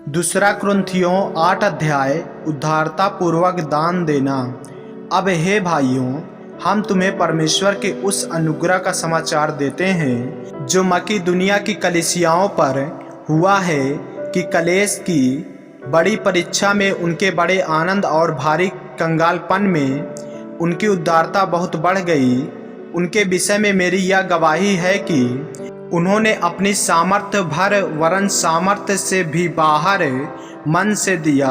दूसरा कुरिन्थियों 8 अध्याय उदारता पूर्वक दान देना। अब हे भाइयों, हम तुम्हें परमेश्वर के उस अनुग्रह का समाचार देते हैं जो मकिदुनिया की कलीसियाओं पर हुआ है कि कलेश की बड़ी परीक्षा में उनके बड़े आनंद और भारी कंगालपन में उनकी उदारता बहुत बढ़ गई। उनके विषय में मेरी यह गवाही है कि उन्होंने अपनी सामर्थ्य भर वरन सामर्थ्य से भी बाहर मन से दिया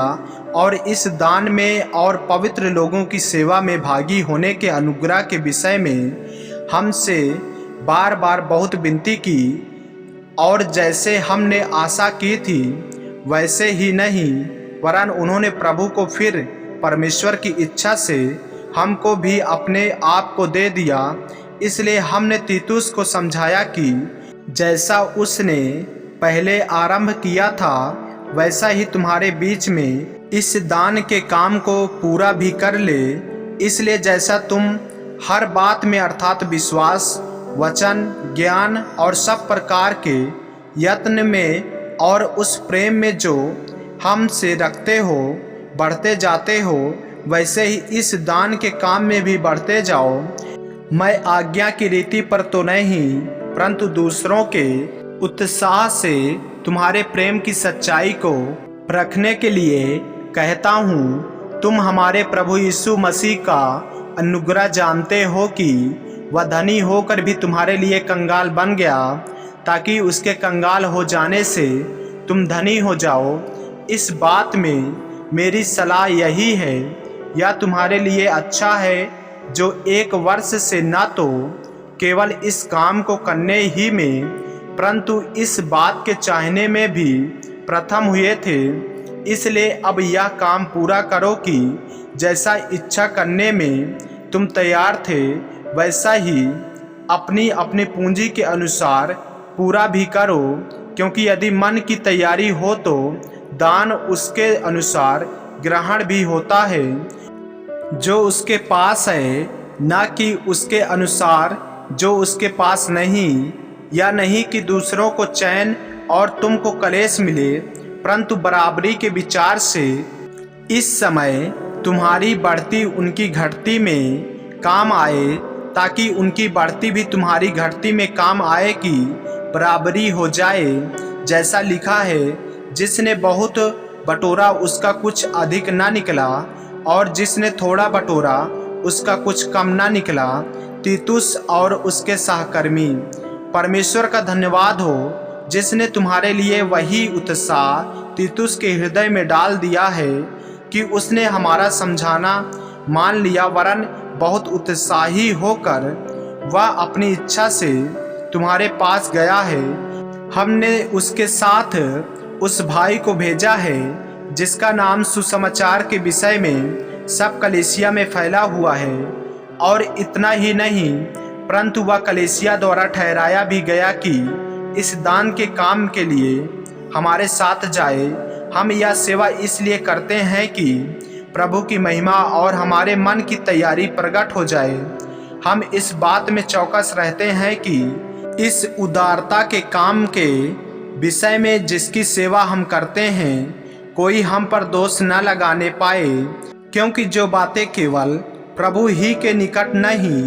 और इस दान में और पवित्र लोगों की सेवा में भागी होने के अनुग्रह के विषय में हमसे बार बार बहुत विनती की। और जैसे हमने आशा की थी वैसे ही नहीं, वरन उन्होंने प्रभु को फिर परमेश्वर की इच्छा से हमको भी अपने आप को दे दिया। इसलिए हमने तीतुस को समझाया कि जैसा उसने पहले आरंभ किया था वैसा ही तुम्हारे बीच में इस दान के काम को पूरा भी कर ले। इसलिए जैसा तुम हर बात में अर्थात विश्वास, वचन, ज्ञान और सब प्रकार के यत्न में और उस प्रेम में जो हमसे रखते हो बढ़ते जाते हो, वैसे ही इस दान के काम में भी बढ़ते जाओ। मैं आज्ञा की रीति पर तो नहीं, परंतु दूसरों के उत्साह से तुम्हारे प्रेम की सच्चाई को रखने के लिए कहता हूँ। तुम हमारे प्रभु यीशु मसीह का अनुग्रह जानते हो कि वह धनी होकर भी तुम्हारे लिए कंगाल बन गया, ताकि उसके कंगाल हो जाने से तुम धनी हो जाओ। इस बात में मेरी सलाह यही है, यह तुम्हारे लिए अच्छा है जो 1 वर्ष से न तो केवल इस काम को करने ही में परंतु इस बात के चाहने में भी प्रथम हुए थे। इसलिए अब यह काम पूरा करो कि जैसा इच्छा करने में तुम तैयार थे वैसा ही अपनी अपनी पूंजी के अनुसार पूरा भी करो। क्योंकि यदि मन की तैयारी हो तो दान उसके अनुसार ग्रहण भी होता है जो उसके पास है, न कि उसके अनुसार जो उसके पास नहीं। या नहीं कि दूसरों को चैन और तुमको कलेश मिले, परंतु बराबरी के विचार से इस समय तुम्हारी बढ़ती उनकी घटती में काम आए, ताकि उनकी बढ़ती भी तुम्हारी घटती में काम आए कि बराबरी हो जाए। जैसा लिखा है, जिसने बहुत बटोरा उसका कुछ अधिक ना निकला, और जिसने थोड़ा बटोरा उसका कुछ कम ना निकला। तीतुस और उसके सहकर्मी, परमेश्वर का धन्यवाद हो जिसने तुम्हारे लिए वही उत्साह तीतुस के हृदय में डाल दिया है कि उसने हमारा समझाना मान लिया, वरन बहुत उत्साही होकर वह अपनी इच्छा से तुम्हारे पास गया है। हमने उसके साथ उस भाई को भेजा है जिसका नाम सुसमाचार के विषय में सब कलीसिया में फैला हुआ है। और इतना ही नहीं, परंतु वह कलीसिया द्वारा ठहराया भी गया कि इस दान के काम के लिए हमारे साथ जाए। हम यह सेवा इसलिए करते हैं कि प्रभु की महिमा और हमारे मन की तैयारी प्रकट हो जाए। हम इस बात में चौकस रहते हैं कि इस उदारता के काम के विषय में जिसकी सेवा हम करते हैं कोई हम पर दोष न लगाने पाए। क्योंकि जो बातें केवल प्रभु ही के निकट नहीं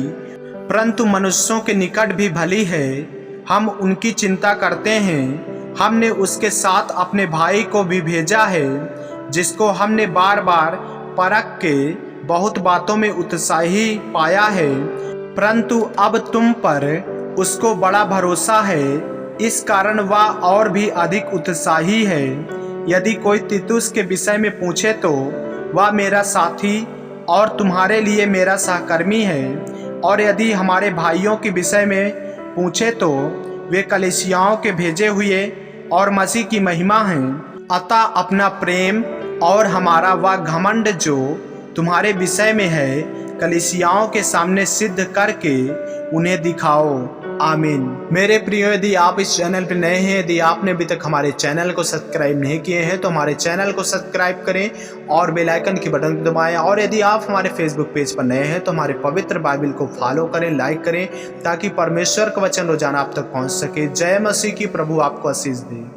परंतु मनुष्यों के निकट भी भली है, हम उनकी चिंता करते हैं। हमने उसके साथ अपने भाई को भी भेजा है, जिसको हमने बार बार परख के बहुत बातों में उत्साही पाया है, परंतु अब तुम पर उसको बड़ा भरोसा है, इस कारण वह और भी अधिक उत्साही है। यदि कोई तीतुस के विषय में पूछे तो वह मेरा साथी और तुम्हारे लिए मेरा सहकर्मी है। और यदि हमारे भाइयों के विषय में पूछे तो वे कलीसियाओं के भेजे हुए और मसीह की महिमा हैं। अतः अपना प्रेम और हमारा वह घमंड जो तुम्हारे विषय में है कलीसियाओं के सामने सिद्ध करके उन्हें दिखाओ। आमीन। मेरे प्रियो, यदि आप इस चैनल पर नए हैं, यदि आपने अभी तक हमारे चैनल को सब्सक्राइब नहीं किए हैं तो हमारे चैनल को सब्सक्राइब करें और बेल आइकन की बटन दबाएं। और यदि आप हमारे फेसबुक पेज पर नए हैं तो हमारे पवित्र बाइबल को फॉलो करें, लाइक करें, ताकि परमेश्वर का वचन रोजाना आप तक पहुंच सके। जय मसीह की। प्रभु आपको आशीष दे।